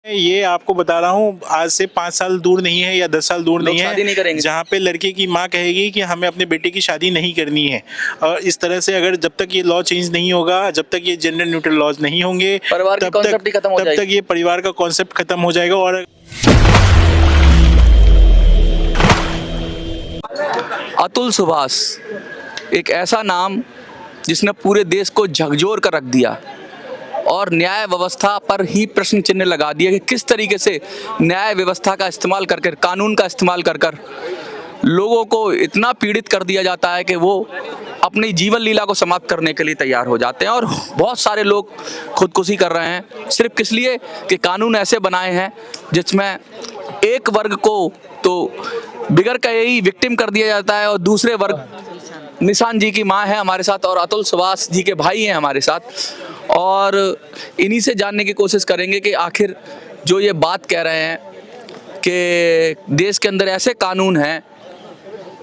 ये आपको बता रहा हूँ, आज से 5 साल दूर नहीं है या 10 साल दूर लोग नहीं शादी नहीं है करेंगे। जहाँ पे लड़के की माँ कहेगी कि हमें अपने बेटे की शादी नहीं करनी है। और इस तरह से अगर जब तक ये लॉ चेंज नहीं होगा, जब तक ये जेंडर न्यूट्रल लॉज नहीं होंगे, परिवार की कॉन्सेप्ट ही खत्म हो तब जाएगी। तक ये परिवार का कॉन्सेप्ट खत्म हो जाएगा। और अतुल सुभाष एक ऐसा नाम जिसने पूरे देश को झकझोर कर रख दिया और न्याय व्यवस्था पर ही प्रश्न चिन्ह लगा दिया कि किस तरीके से न्याय व्यवस्था का इस्तेमाल करके, कानून का इस्तेमाल कर कर लोगों को इतना पीड़ित कर दिया जाता है कि वो अपनी जीवन लीला को समाप्त करने के लिए तैयार हो जाते हैं। और बहुत सारे लोग खुदकुशी कर रहे हैं सिर्फ किस लिए कि कानून ऐसे बनाए हैं जिसमें एक वर्ग को तो बिगड़ के ही विक्टिम कर दिया जाता है और दूसरे वर्ग, निशान जी की माँ है हमारे साथ और अतुल सुभाष जी के भाई हैं हमारे साथ, और इन्हीं से जानने की कोशिश करेंगे कि आखिर जो ये बात कह रहे हैं कि देश के अंदर ऐसे कानून हैं,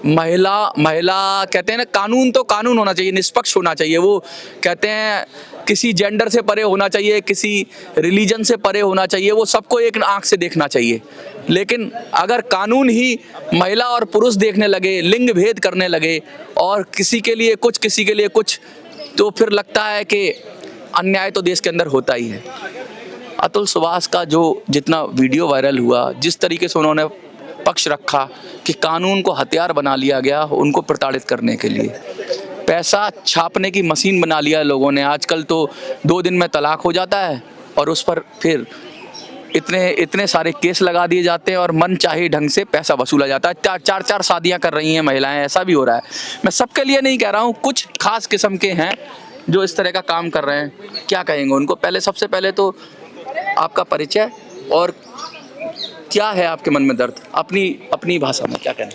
महिला कहते हैं ना, कानून तो कानून होना चाहिए, निष्पक्ष होना चाहिए। वो कहते हैं किसी जेंडर से परे होना चाहिए, किसी रिलीजन से परे होना चाहिए, वो सबको एक आंख से देखना चाहिए। लेकिन अगर कानून ही महिला और पुरुष देखने लगे, लिंग भेद करने लगे और किसी के लिए कुछ किसी के लिए कुछ, तो फिर लगता है कि अन्याय तो देश के अंदर होता ही है। अतुल सुभाष का जो जितना वीडियो वायरल हुआ, जिस तरीके से उन्होंने पक्ष रखा कि कानून को हथियार बना लिया गया उनको प्रताड़ित करने के लिए, पैसा छापने की मशीन बना लिया है लोगों ने। आजकल तो 2 दिन में तलाक हो जाता है और उस पर फिर इतने सारे केस लगा दिए जाते हैं और मन चाहे ढंग से पैसा वसूला जाता है। 4 शादियां कर रही हैं महिलाएं, ऐसा भी हो रहा है। मैं सबके लिए नहीं कह रहा हूँ, कुछ खास किस्म के हैं जो इस तरह का काम कर रहे हैं। क्या कहेंगे उनको? पहले सबसे पहले तो आपका परिचय और क्या है आपके मन में दर्द, अपनी भाषा में क्या कहना?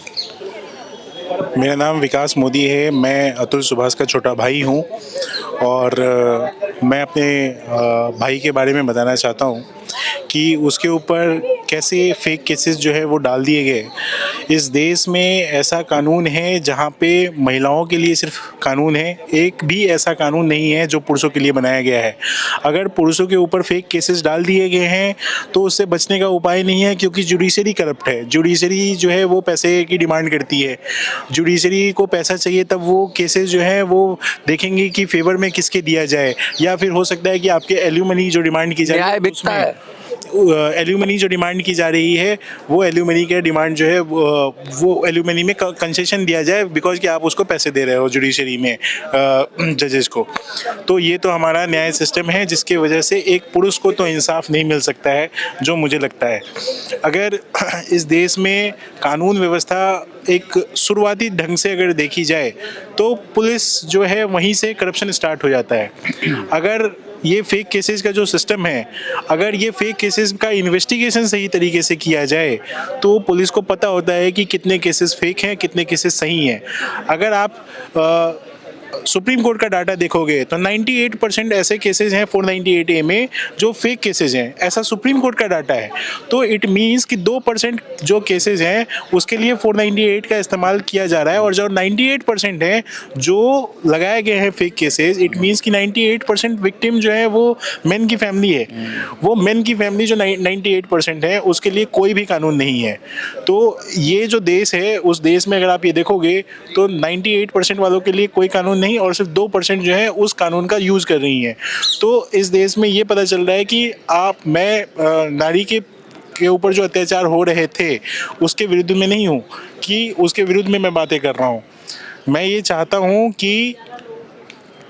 मेरा नाम विकास मोदी है, मैं अतुल सुभाष का छोटा भाई हूँ और मैं अपने भाई के बारे में बताना चाहता हूँ कि उसके ऊपर कैसे फेक केसेस जो है वो डाल दिए गए। इस देश में ऐसा कानून है जहाँ पे महिलाओं के लिए सिर्फ कानून है, एक भी ऐसा कानून नहीं है जो पुरुषों के लिए बनाया गया है। अगर पुरुषों के ऊपर फेक केसेस डाल दिए गए हैं तो उससे बचने का उपाय नहीं है, क्योंकि जुडिशरी करप्ट है। जुडिशरी जो है वो पैसे की डिमांड करती है। जुडिशरी को पैसा चाहिए, तब वो केसेस जो है वो देखेंगे कि फेवर में किसके दिया जाए, या फिर हो सकता है कि आपके एल्यूमनी जो डिमांड की जाए, एल्यूमनी जो डिमांड की जा रही है वो एल्यूमनी के डिमांड जो है वो एल्यूमनी में कंसेशन दिया जाए, बिकॉज कि आप उसको पैसे दे रहे हो जुडिशरी में जजेस को। तो ये तो हमारा न्याय सिस्टम है जिसके वजह से एक पुरुष को तो इंसाफ नहीं मिल सकता है, जो मुझे लगता है। अगर इस देश में कानून व्यवस्था एक शुरुआती ढंग से अगर देखी जाए तो पुलिस जो है वहीं से करप्शन स्टार्ट हो जाता है। अगर ये फेक केसेस का जो सिस्टम है, अगर ये फेक केसेस का इन्वेस्टिगेशन सही तरीके से किया जाए तो पुलिस को पता होता है कि कितने केसेस फेक हैं, कितने केसेस सही हैं। अगर आप सुप्रीम कोर्ट का डाटा देखोगे तो 98% ऐसे केसेस हैं 498A में जो फेक केसेस हैं, ऐसा सुप्रीम कोर्ट का डाटा है। तो इट मीन्स कि 2% जो केसेस हैं उसके लिए 498 का इस्तेमाल किया जा रहा है, और जो 98% हैं जो लगाए गए हैं फेक केसेस, इट मीन्स कि 98% विक्टिम जो है वो मेन की फैमिली है। वो मेन की फैमिली जो 98% है उसके लिए कोई भी कानून नहीं है। तो ये जो देश है, उस देश में अगर आप ये देखोगे तो 98% वालों के लिए कोई कानून नहीं, और सिर्फ 2% जो है उस कानून का यूज कर रही हैं। तो इस देश में ये पता चल रहा है कि मैं नारी के ऊपर जो अत्याचार हो रहे थे उसके विरुद्ध में नहीं हूँ कि उसके विरुद्ध में मैं बातें कर रहा हूँ। मैं ये चाहता हूँ कि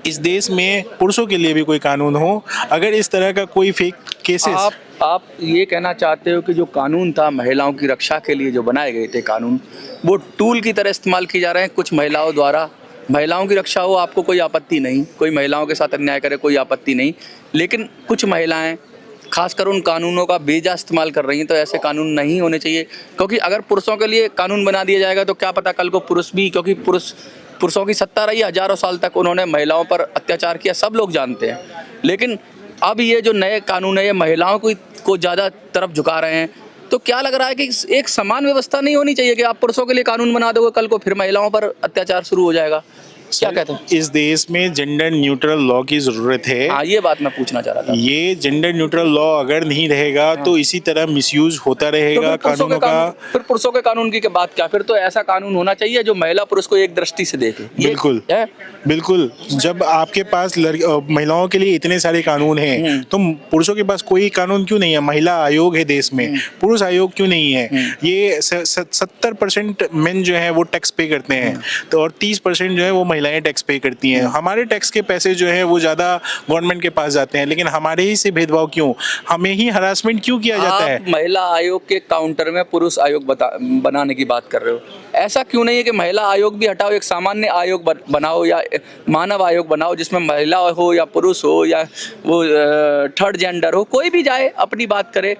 इस देश में पुरुषों के लिए भी कोई कानून हो। अगर इस तरह का कोई फेक केसेस, आप ये कहना चाहते हो कि जो कानून था महिलाओं की रक्षा के लिए जो बनाए गए थे कानून, वो टूल की तरह इस्तेमाल किए जा रहे हैं कुछ महिलाओं द्वारा। महिलाओं की रक्षा हो, आपको कोई आपत्ति नहीं, कोई महिलाओं के साथ अन्याय करे, कोई आपत्ति नहीं, लेकिन कुछ महिलाएं खासकर उन कानूनों का बेजा इस्तेमाल कर रही हैं। तो ऐसे कानून नहीं होने चाहिए, क्योंकि अगर पुरुषों के लिए कानून बना दिया जाएगा तो क्या पता कल को पुरुष भी, क्योंकि पुरुषों की सत्ता रही, हजारों साल तक उन्होंने महिलाओं पर अत्याचार किया, सब लोग जानते हैं। लेकिन अब ये जो नए कानून है ये महिलाओं को ज़्यादा तरफ झुका रहे हैं। तो क्या लग रहा है कि एक समान व्यवस्था नहीं होनी चाहिए कि आप पुरुषों के लिए कानून बना दोगे, कल को फिर महिलाओं पर अत्याचार शुरू हो जाएगा? क्या कहते हैं? इस देश में जेंडर न्यूट्रल लॉ की जरूरत है। हाँ, ये बात मैं पूछना चाह रहा था। ये जेंडर न्यूट्रल लॉ अगर नहीं रहेगा तो इसी तरह मिसयूज होता तो रहेगा फिर पुरुषों के कानूनों का। फिर पुरुषों के कानून की क्या बात, क्या फिर तो ऐसा कानून होना चाहिए जो महिला पुरुष को एक दृष्टि से देखे। ये बिल्कुल है। बिल्कुल। जब आपके पास महिलाओं के लिए इतने सारे कानून हैं तो पुरुषों के पास कोई कानून क्यों नहीं है? महिला आयोग है देश में, पुरुष आयोग क्यों नहीं है? ये 70% मेन जो है वो टैक्स पे करते हैं तो और 30% जो है वो महिलाएं टैक्स पे करती हैं। हमारे टैक्स के पैसे जो है वो ज्यादा गवर्नमेंट के पास जाते हैं, लेकिन हमारे ही से भेदभाव क्यों? हमें ही हरासमेंट क्यों किया जाता है? आप महिला आयोग के काउंटर में पुरुष आयोग बनाने की बात कर रहे हो। ऐसा क्यों नहीं है कि महिला आयोग भी हटाओ, एक सामान्य आयोग बनाओ या मानव आयोग बनाओ जिसमें महिला हो या पुरुष हो या वो थर्ड जेंडर हो, कोई भी जाए अपनी बात करे।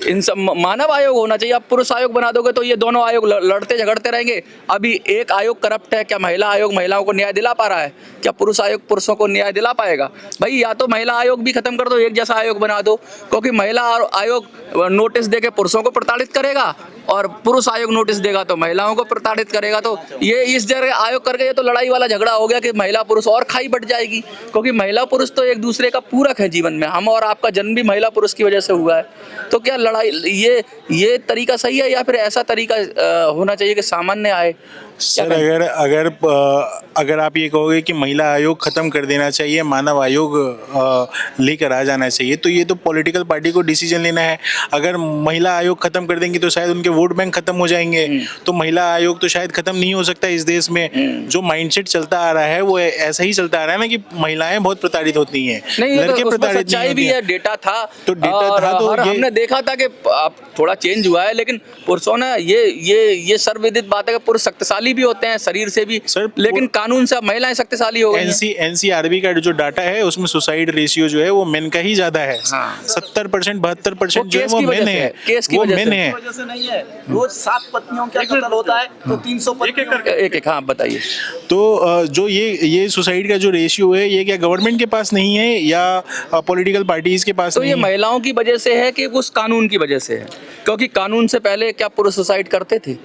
इन सब मानव आयोग होना चाहिए। आप पुरुष आयोग बना दोगे तो ये दोनों आयोग लड़ते झगड़ते रहेंगे। अभी एक आयोग करप्ट है, क्या महिला आयोग महिलाओं को न्याय दिला पा रहा है? क्या पुरुष आयोग पुरुषों को न्याय दिला पाएगा? भाई या तो महिला आयोग भी खत्म कर दो, एक जैसा आयोग बना दो, क्योंकि महिला आयोग नोटिस देके पुरुषों को प्रताड़ित करेगा और पुरुष आयोग नोटिस देगा तो महिलाओं को प्रताड़ित करेगा। तो ये इस जगह आयोग करके ये तो लड़ाई वाला झगड़ा हो गया कि महिला पुरुष और खाई बढ़ जाएगी, क्योंकि महिला पुरुष तो एक दूसरे का पूरक है जीवन में। हम और आपका जन्म भी महिला पुरुष की वजह से हुआ है। तो क्या लड़ाई ये तरीका सही है या फिर ऐसा तरीका होना चाहिए कि सामान्य आए? सर अगर आप ये कहोगे कि महिला आयोग खत्म कर देना चाहिए, मानव आयोग लेकर आ जाना चाहिए, तो ये तो पॉलिटिकल पार्टी को डिसीजन लेना है। अगर महिला आयोग खत्म कर देंगे तो शायद उनके वोट बैंक खत्म हो जाएंगे। तो महिला आयोग तो शायद खत्म नहीं हो सकता इस देश में। जो माइंडसेट चलता आ रहा है वो ऐसा ही चलता आ रहा है ना कि महिलाएं बहुत प्रताड़ित होती हैं, लड़के प्रताड़ित नहीं होते हैं। डेटा था तो डेटा था तो हमने देखा था कि थोड़ा चेंज हुआ है, लेकिन पुरुषों ने ये सर्वविदित बात है कि पुरुष शक्तिशाली भी होते हैं शरीर से भी, लेकिन कानून से महिलाएं शक्तिशाली हो गई हैं। एनसीआरबी का जो डाटा है उसमें सुसाइड रेशियो जो है वो मेन का ही ज्यादा है। 70% 72% जो है वो मेन है, वो मेन है। नहीं है, रोज 7 पत्नियों का कत्ल होता है तो 300 एक हाँ बताइए। तो जो ये सुसाइड का जो रेशियो है ये क्या गवर्नमेंट के पास नहीं है या पॉलिटिकल पार्टीज के पास तो नहीं ये है? महिलाओं की वजह से है कि उस कानून की वजह से है? क्योंकि कानून से पहले क्या पुरुष सुसाइड करते थे?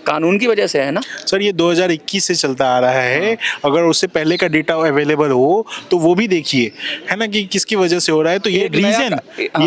कानून की वजह से है ना सर। ये 2021 से चलता आ रहा है। अगर उससे पहले का डेटा अवेलेबल हो तो वो भी देखिए, है ना, कि किसकी वजह से हो रहा है। तो ये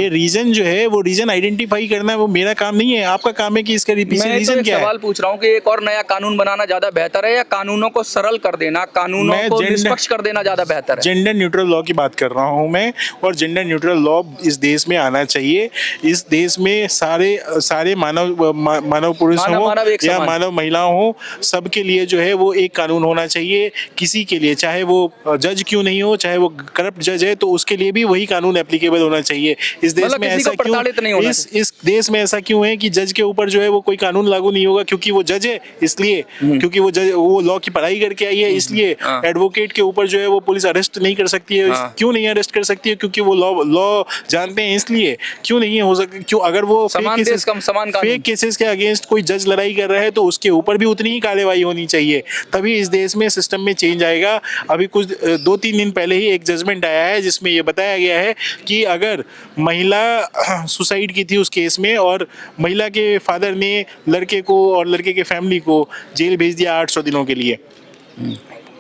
रीजन जो है वो रीजन आइडेंटिफाई करना वो मेरा काम नहीं है, आपका काम है कि इसका पीछे रीजन क्या है। सवाल पूछ रहा हूँ कि एक और नया कानून बनाना ज्यादा बेहतर है या कानूनों को सरल कर देना, कानूनों को निष्पक्ष कर देना ज्यादा बेहतर है? जेंडर न्यूट्रल लॉ की बात कर रहा हूँ मैं, और जेंडर न्यूट्रल लॉ इस देश में आना चाहिए। इस देश में सारे मानव पुरुष हो या मानव महिला हो, सबके लिए जो है वो एक कानून होना चाहिए। किसी के लिए, चाहे वो जज क्यों नहीं हो, चाहे वो करप्ट जज है, तो उसके लिए भी वही कानून एप्लीकेबल होना चाहिए। इस देश में ऐसा क्यों, इस देश में ऐसा क्यों है कि जज के ऊपर जो है वो कोई कानून लागू नहीं होगा क्योंकि वो जज है इसलिए, क्योंकि वो लॉ की पढ़ाई करके आई है इसलिए। एडवोकेट के ऊपर जो है वो पुलिस अरेस्ट नहीं कर सकती है, क्यों नहीं अरेस्ट कर सकती है? क्योंकि वो लॉ जानते हैं इसलिए। क्यों नहीं हो सकता? क्यों? अगर वो फेक केसेस के अगेंस्ट कोई जज लड़ाई कर रहा है तो उसके ऊपर भी उतनी ही कार्रवाई होनी चाहिए, तभी इस देश में सिस्टम में चेंज आएगा। अभी कुछ 2-3 दिन पहले ही एक जजमेंट आया है जिसमें ये बताया गया है कि अगर महिला सुसाइड की थी उस केस में और महिला के फादर ने लड़के को और लड़के के फैमिली को जेल भेज दिया 800 दिनों के लिए।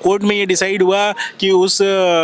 कोर्ट में ये डिसाइड हुआ कि उस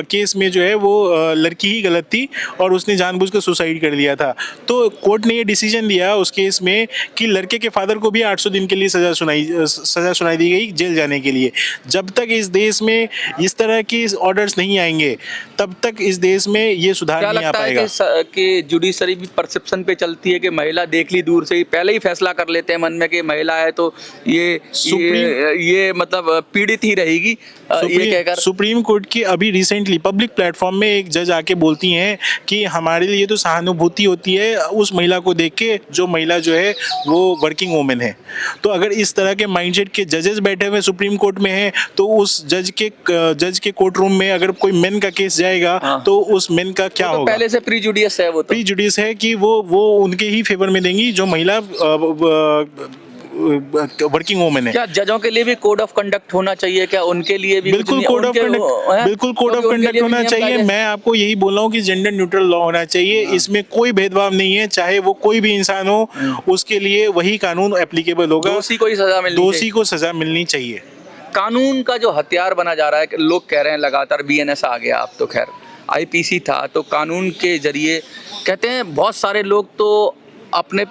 केस में जो है वो लड़की ही गलत थी और उसने जानबूझकर सुसाइड कर लिया था। तो कोर्ट ने ये डिसीजन लिया उस केस में कि लड़के के फादर को भी 800 दिन के लिए सजा सुनाई दी गई जेल जाने के लिए। जब तक इस देश में इस तरह के ऑर्डर्स नहीं आएंगे तब तक इस देश में ये सुधार नहीं आ पाएगा। कि जुडिशरी भी परसेप्शन पे चलती है कि महिला देख ली दूर से ही, पहले ही फैसला कर लेते हैं मन में कि महिला है तो ये मतलब पीड़ित ही रहेगी। सुप्रीम कोर्ट की अभी रिसेंटली पब्लिक प्लेटफॉर्म में एक जज आके बोलती हैं कि हमारे लिए तो सहानुभूति होती है उस महिला को देख के जो महिला जो है वो वर्किंग वुमेन है। तो अगर इस तरह के माइंडसेट के जजेस बैठे हुए सुप्रीम कोर्ट में हैं तो उस जज के कोर्ट रूम में अगर कोई मेन का केस जाएगा तो उस मेन का क्या होगा? पहले से प्रीजुडिस है, वो तो प्रीजुडिस है कि वो उनके ही फेवर में देंगी जो महिला वर्किंग वुमेन है। क्या जजों के लिए भी कोड ऑफ कंडक्ट होना चाहिए? क्या उनके लिए भी? बिल्कुल कोड ऑफ कंडक्ट होना चाहिए। मैं आपको यही बोल रहा हूँ कि जेंडर न्यूट्रल लॉ होना चाहिए। इसमें कोई भेदभाव नहीं है, चाहे वो कोई भी इंसान हो, उसके लिए वही कानून एप्लीकेबल होगा। दोषी को सजा मिलनी चाहिए। कानून का जो हथियार बना जा रहा है कि लोग कह रहे हैं लगातार बीएनएस आ गया, अब तो खैर आईपीसी था, तो कानून के जरिए कहते हैं बहुत सारे लोग तो अपने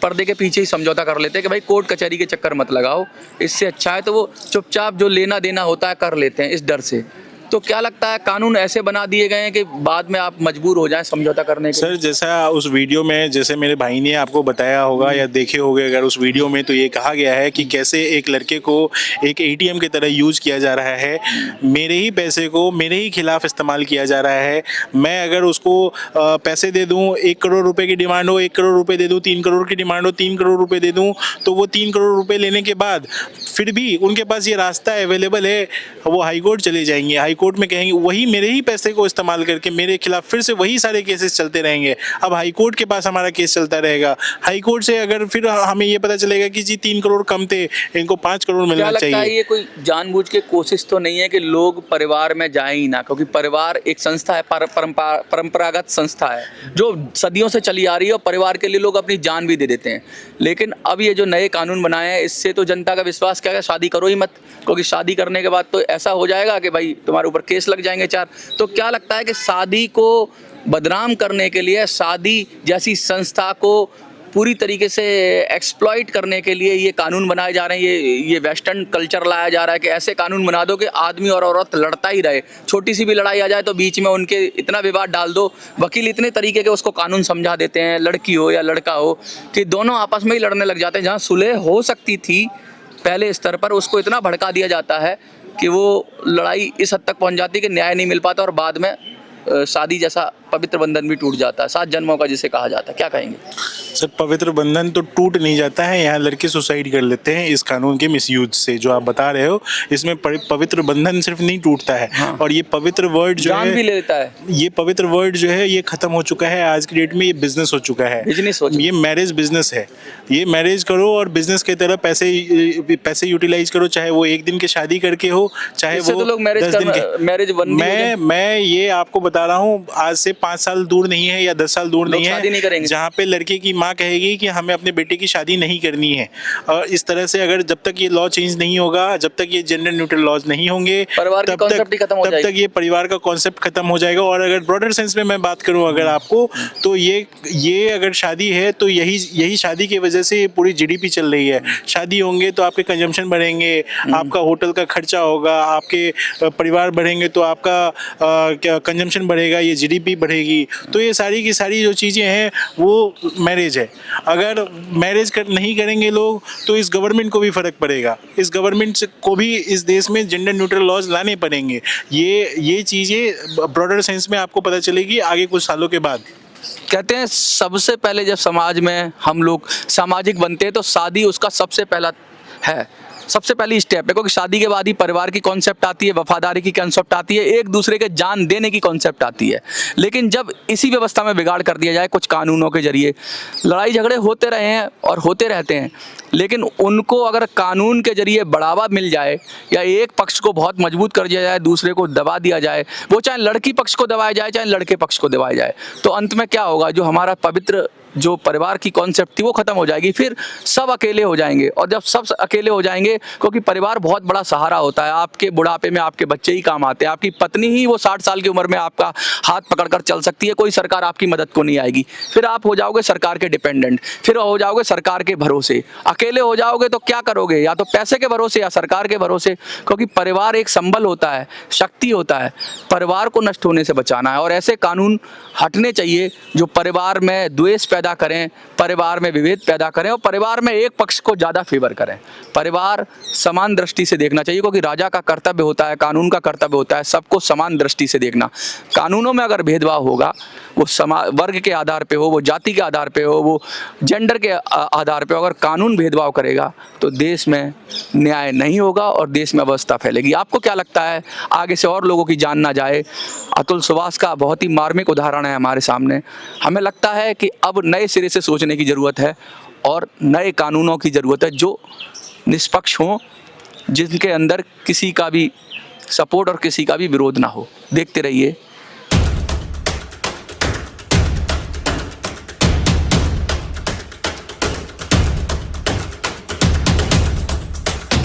पर्दे के पीछे ही समझौता कर लेते हैं कि भाई कोर्ट कचहरी के चक्कर मत लगाओ, इससे अच्छा है तो वो चुपचाप जो लेना देना होता है कर लेते हैं इस डर से। तो क्या लगता है कानून ऐसे बना दिए गए हैं कि बाद में आप मजबूर हो जाएं समझौता करने के? सर जैसा उस वीडियो में, जैसे मेरे भाई ने आपको बताया होगा या देखे होंगे अगर उस वीडियो में, तो ये कहा गया है कि कैसे एक लड़के को एक एटीएम की तरह यूज़ किया जा रहा है, मेरे ही पैसे को मेरे ही खिलाफ इस्तेमाल किया जा रहा है। मैं अगर उसको पैसे दे दूँ, 1 करोड़ रुपए की डिमांड हो 1 करोड़ रुपए दे दूँ, 3 करोड़ की डिमांड हो 3 करोड़ रुपए दे दूँ, तो वो 3 करोड़ रुपए लेने के बाद फिर भी उनके पास ये रास्ता अवेलेबल है, वो हाई कोर्ट चले जाएंगे, हाई कोर्ट में कहेंगे वही मेरे ही पैसे को इस्तेमाल करके मेरे खिलाफ फिर से वही सारे केसेस चलते रहेंगे। अब हाई कोर्ट के पास हमारा केस चलता रहेगा, हाई कोर्ट से अगर फिर हमें ये पता चलेगा कि जी 3 करोड़ कम थे, इनको 5 करोड़ मिलना चाहिए। क्या लगता है ये कोई जानबूझ के कोशिश तो नहीं है कि लोग परिवार में जाएं ही ना, क्योंकि परिवार एक संस्था है, परंपरागत संस्था है जो सदियों से चली आ रही है और परिवार के लिए लोग अपनी जान भी दे देते हैं। लेकिन अब ये जो नए कानून बनाए हैं इससे तो जनता का विश्वास क्या है, शादी करो ही मत, क्योंकि शादी करने के बाद तो ऐसा हो जाएगा कि भाई तुम्हारे ऊपर केस लग जाएंगे 4। तो क्या लगता है कि शादी को बदनाम करने के लिए, शादी जैसी संस्था को पूरी तरीके से एक्सप्लॉइट करने के लिए ये कानून बनाए जा रहे हैं, ये वेस्टर्न कल्चर लाया जा रहा है कि ऐसे कानून बना दो कि आदमी और औरत लड़ता ही रहे, छोटी सी भी लड़ाई आ जाए तो बीच में उनके इतना विवाद डाल दो, वकील इतने तरीके के उसको कानून समझा देते हैं, लड़की हो या लड़का हो, कि दोनों आपस में ही लड़ने लग जाते हैं। जहाँ सुलह हो सकती थी पहले स्तर पर, उसको इतना भड़का दिया जाता है कि वो लड़ाई इस हद तक पहुंच जाती है कि न्याय नहीं मिल पाता और बाद में शादी जैसा पवित्र बंधन भी टूट जाता है, 7 जन्मों का जिसे कहा जाता है। क्या कहेंगे? सर पवित्र बंधन तो टूट नहीं जाता है, यहाँ लड़के सुसाइड कर लेते हैं इस कानून के मिसयूज से। जो आप बता रहे हो इसमें पवित्र बंधन सिर्फ नहीं टूटता है, हाँ। और ये पवित्र वर्ड जो जान है भी ले लेता है, ये पवित्र वर्ड जो है ये खत्म हो चुका है आज की डेट में, ये बिजनेस हो चुका है, बिजनेस हो चुका। ये मैरिज बिजनेस है, ये मैरिज करो और बिजनेस की तरह पैसे यूटिलाइज करो, चाहे वो 1 दिन की शादी करके हो, चाहे वो तो लोग 10 दिन के। मैं ये आपको बता रहा हूँ आज से 5 साल दूर नहीं है या 10 साल दूर नहीं है जहाँ पे लड़के की माँ कहेगी कि हमें अपने बेटे की शादी नहीं करनी है। और इस तरह से अगर जब तक ये लॉ चेंज नहीं होगा, जब तक ये जेंडर न्यूट्रल लॉज नहीं होंगे, तब तक ये परिवार का कॉन्सेप्ट खत्म हो जाएगा। और अगर ब्रॉडर सेंस में मैं बात करूं अगर आपको, तो ये अगर शादी है तो यही शादी की वजह से पूरी जीडीपी चल रही है। शादी होंगे तो आपके कंजम्पशन बढ़ेंगे, आपका होटल का खर्चा होगा, आपके परिवार बढ़ेंगे तो आपका कंजम्पशन बढ़ेगा, ये जीडीपी बढ़ेगी। तो ये सारी की सारी जो चीज़ें हैं वो मैरिज है। अगर मैरिज नहीं करेंगे लोग तो इस गवर्नमेंट को भी फ़र्क पड़ेगा, इस गवर्नमेंट को भी इस देश में जेंडर न्यूट्रल लॉज लाने पड़ेंगे। ये चीज़ें ब्रॉडर सेंस में आपको पता चलेगी आगे कुछ सालों के बाद। कहते हैं सबसे पहले जब समाज में हम लोग सामाजिक बनते हैं तो शादी उसका सबसे पहला है, सबसे पहली स्टेप है, क्योंकि शादी के बाद ही परिवार की कॉन्सेप्ट आती है, वफादारी की कॉन्सेप्ट आती है, एक दूसरे के जान देने की कॉन्सेप्ट आती है। लेकिन जब इसी व्यवस्था में बिगाड़ कर दिया जाए कुछ कानूनों के जरिए, लड़ाई झगड़े होते रहे हैं और होते रहते हैं, लेकिन उनको अगर कानून के जरिए बढ़ावा मिल जाए या एक पक्ष को बहुत मजबूत कर दिया जाए, दूसरे को दबा दिया जाए, वो चाहे लड़की पक्ष को दबाया जाए चाहे लड़के पक्ष को दबाया जाए, तो अंत में क्या होगा, जो हमारा पवित्र जो परिवार की कॉन्सेप्ट थी वो खत्म हो जाएगी, फिर सब अकेले हो जाएंगे। और जब सब अकेले हो जाएंगे, क्योंकि परिवार बहुत बड़ा सहारा होता है, आपके बुढ़ापे में आपके बच्चे ही काम आते हैं, आपकी पत्नी ही वो 60 साल की उम्र में आपका हाथ पकड़कर चल सकती है, कोई सरकार आपकी मदद को नहीं आएगी। फिर आप हो जाओगे सरकार के डिपेंडेंट, फिर हो जाओगे सरकार के भरोसे, अकेले हो जाओगे तो क्या करोगे, या तो पैसे के भरोसे या सरकार के भरोसे, क्योंकि परिवार एक संबल होता है, शक्ति होता है, परिवार को नष्ट होने से बचाना है। और ऐसे कानून हटने चाहिए जो परिवार में द्वेष पैदा करें, परिवार में विभेद पैदा करें और परिवार में एक पक्ष को ज़्यादा फेवर करें। परिवार समान दृष्टि से देखना चाहिए, क्योंकि राजा का कर्तव्य होता है, कानून का कर्तव्य होता है सबको समान दृष्टि से देखना। कानूनों में अगर भेदभाव होगा, वो वर्ग के आधार पे हो, वो जाति के आधार पे हो, वो जेंडर के आधार पे हो, अगर कानून भेदभाव करेगा तो देश में न्याय नहीं होगा और देश में अवस्था फैलेगी। आपको क्या लगता है, आगे से और लोगों की जान ना जाए? अतुल सुभाष का बहुत ही मार्मिक उदाहरण है हमारे सामने। हमें लगता है कि अब नए सिरे से सोचने की ज़रूरत है और नए कानूनों की ज़रूरत है जो निष्पक्ष हों, जिनके अंदर किसी का भी सपोर्ट और किसी का भी विरोध ना हो। देखते रहिए